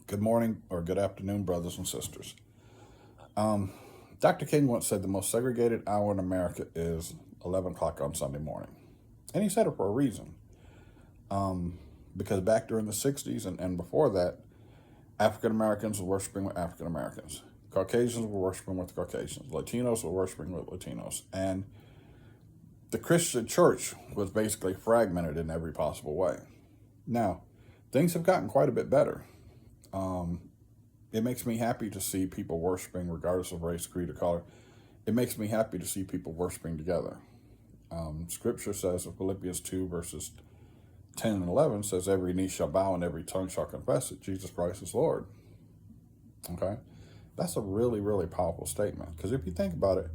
Good morning or good afternoon, brothers and sisters. Dr. King once said the most segregated hour in America is 11 o'clock on Sunday morning. And he said it for a reason. Because back during the 60s and before that, African Americans were worshiping with African Americans. Caucasians were worshiping with Caucasians. Latinos were worshiping with Latinos. And the Christian church was basically fragmented in every possible way. Now, things have gotten quite a bit better. It makes me happy to see people worshiping regardless of race, creed, or color. It makes me happy to see people worshiping together. Scripture says in Philippians 2 verses 10 and 11 says, every knee shall bow and every tongue shall confess that Jesus Christ is Lord. Okay? That's a really, really powerful statement. Because if you think about it,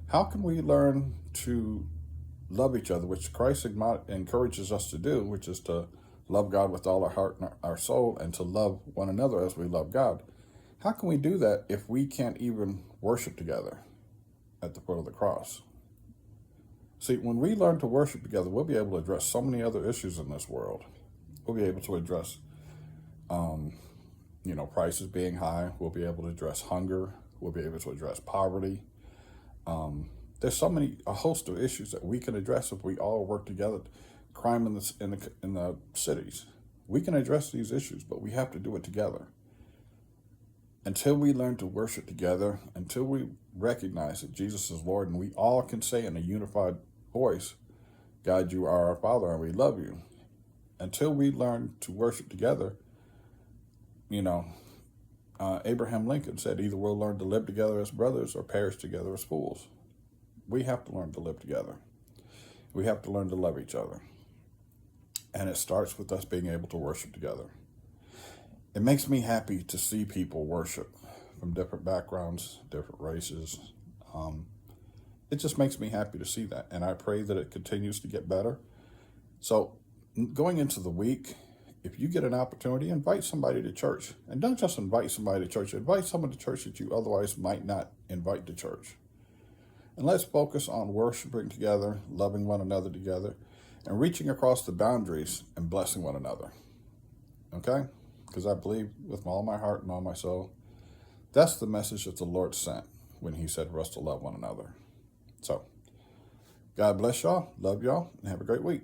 how can we learn to love each other, which Christ encourages us to do, which is to love God with all our heart and our soul, and to love one another as we love God? How can we do that if we can't even worship together at the foot of the cross? See, when we learn to worship together, we'll be able to address so many other issues in this world. We'll be able to address, prices being high. We'll be able to address hunger. We'll be able to address poverty. There's a host of issues that we can address if we all work together. Crime in the cities. We can address these issues, but we have to do it together. Until we learn to worship together, until we recognize that Jesus is Lord, and we all can say in a unified voice, God, you are our Father, and we love you. Until we learn to worship together, Abraham Lincoln said, either we'll learn to live together as brothers or perish together as fools. We have to learn to live together. We have to learn to love each other. And it starts with us being able to worship together. It makes me happy to see people worship from different backgrounds, different races. It just makes me happy to see that. And I pray that it continues to get better. So going into the week, if you get an opportunity, invite somebody to church. And don't just invite somebody to church. Invite someone to church that you otherwise might not invite to church. And let's focus on worshiping together, loving one another together, and reaching across the boundaries and blessing one another. Okay? Because I believe with all my heart and all my soul, that's the message that the Lord sent when he said for us to love one another. So, God bless y'all, love y'all, and have a great week.